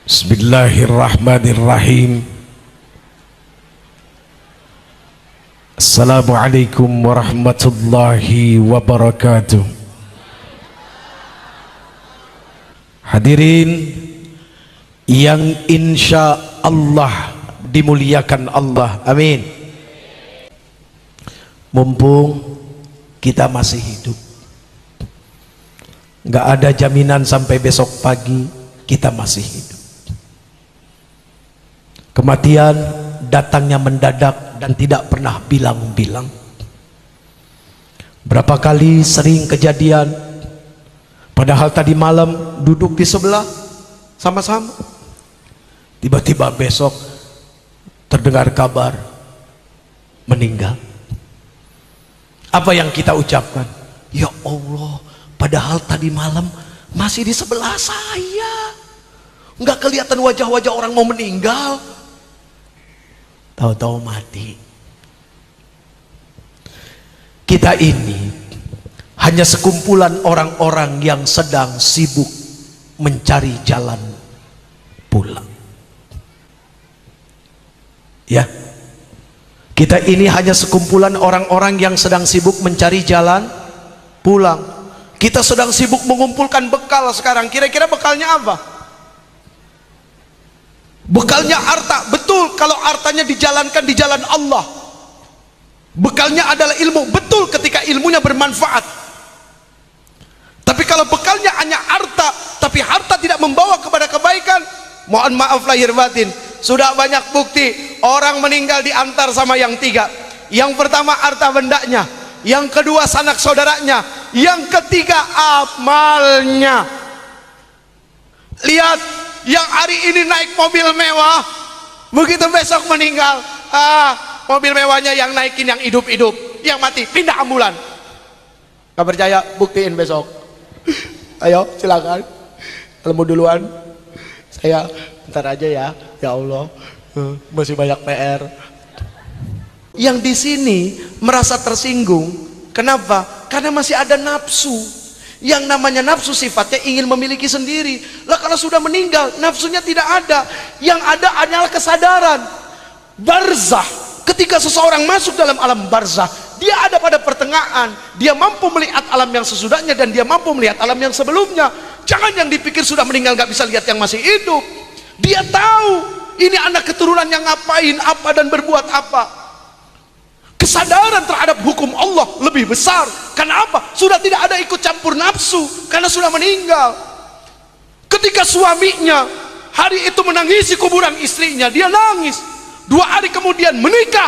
Bismillahirrahmanirrahim. Assalamualaikum warahmatullahi wabarakatuh. Hadirin yang insya Allah dimuliakan Allah, amin. Mumpung kita masih hidup, nggak ada jaminan sampai besok pagi kita masih hidup. Kematian datangnya mendadak dan tidak pernah bilang-bilang. Berapa kali sering kejadian, padahal tadi malam duduk di sebelah sama-sama, tiba-tiba besok terdengar kabar meninggal. Apa yang kita ucapkan? Ya Allah, padahal tadi malam masih di sebelah saya, nggak kelihatan wajah-wajah orang mau meninggal, tahu-tahu mati. Kita ini hanya sekumpulan orang-orang yang sedang sibuk mencari jalan pulang. Ya, kita ini hanya sekumpulan orang-orang yang sedang sibuk mencari jalan pulang. Kita sedang sibuk mengumpulkan bekal sekarang. Kira-kira bekalnya apa? Bekalnya harta. Betul, kalau hartanya dijalankan di jalan Allah. Bekalnya adalah ilmu. Betul, ketika ilmunya bermanfaat. Tapi kalau bekalnya hanya harta, tapi harta tidak membawa kepada kebaikan, mohon maaf lahir batin, sudah banyak bukti orang meninggal diantar sama yang tiga. Yang pertama harta bendanya, yang kedua sanak saudaranya, yang ketiga amalnya. Lihat, yang hari ini naik mobil mewah, begitu besok meninggal, mobil mewahnya yang naikin yang hidup-hidup, yang mati pindah ambulan. Gak percaya, buktiin besok. Ayo silakan, kalau mau duluan saya ntar aja ya. Ya Allah, masih banyak PR. Yang di sini merasa tersinggung, kenapa? Karena masih ada nafsu. Yang namanya nafsu sifatnya ingin memiliki sendiri. Lah kalau sudah meninggal, nafsunya tidak ada. Yang ada hanyalah kesadaran. Barzah, ketika seseorang masuk dalam alam barzah, dia ada pada pertengahan. Dia mampu melihat alam yang sesudahnya dan dia mampu melihat alam yang sebelumnya. Jangan yang dipikir sudah meninggal gak bisa lihat yang masih hidup. Dia tahu ini anak keturunan yang ngapain apa dan berbuat apa. Kesadaran terhadap hukum Allah lebih besar. Karena apa? Sudah tidak ada ikut campur nafsu, karena sudah meninggal. Ketika suaminya hari itu menangisi kuburan istrinya, dia nangis. 2 hari kemudian menikah.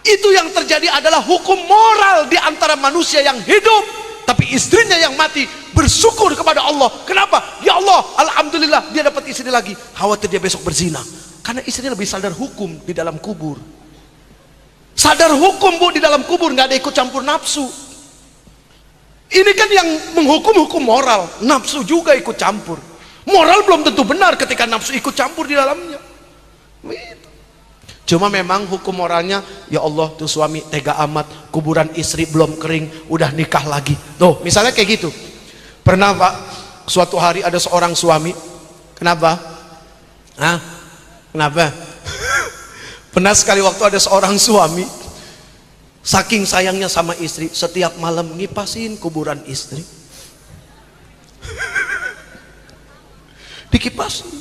Itu yang terjadi adalah hukum moral di antara manusia yang hidup, tapi istrinya yang mati bersyukur kepada Allah. Kenapa? Ya Allah, alhamdulillah dia dapat istri lagi. Khawatir dia besok berzina, karena istrinya lebih sadar hukum di dalam kubur. Sadar hukum bu, di dalam kubur nggak ada ikut campur nafsu. Ini kan yang menghukum hukum moral, nafsu juga ikut campur. Moral belum tentu benar ketika nafsu ikut campur di dalamnya. Cuma memang hukum moralnya, ya Allah tuh suami tega amat, kuburan istri belum kering udah nikah lagi. Tuh misalnya kayak gitu. Pernah pak, suatu hari ada seorang suami, kenapa? Kenapa? Pernah sekali waktu ada seorang suami, saking sayangnya sama istri, setiap malam ngipasin kuburan istri. Dikipasin.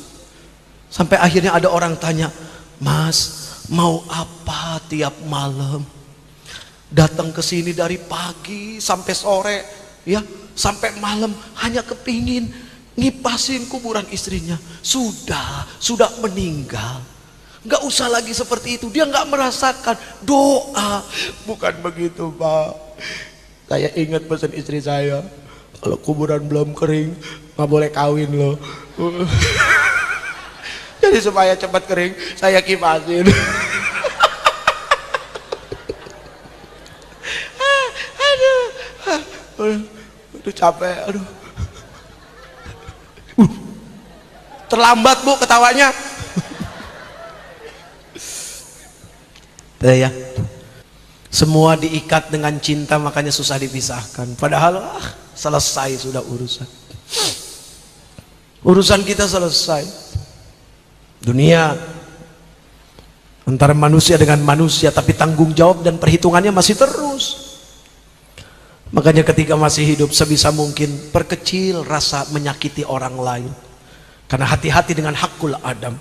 Sampai akhirnya ada orang tanya, Mas, mau apa tiap malam? Datang ke sini dari pagi sampai sore, ya, sampai malam hanya kepingin ngipasin kuburan istrinya. Sudah meninggal. Nggak usah lagi seperti itu. Dia nggak merasakan doa. Bukan begitu pak, saya ingat pesan istri saya, kalau kuburan belum kering nggak boleh kawin loh. Jadi supaya cepat kering saya kipasin. Aduh capek, aduh. Terlambat bu ketawanya. Ya, semua diikat dengan cinta, makanya susah dipisahkan. Padahal selesai sudah urusan kita selesai. Dunia antara manusia dengan manusia, tapi tanggung jawab dan perhitungannya masih terus. Makanya ketika masih hidup sebisa mungkin perkecil rasa menyakiti orang lain, karena hati-hati dengan hakul Adam.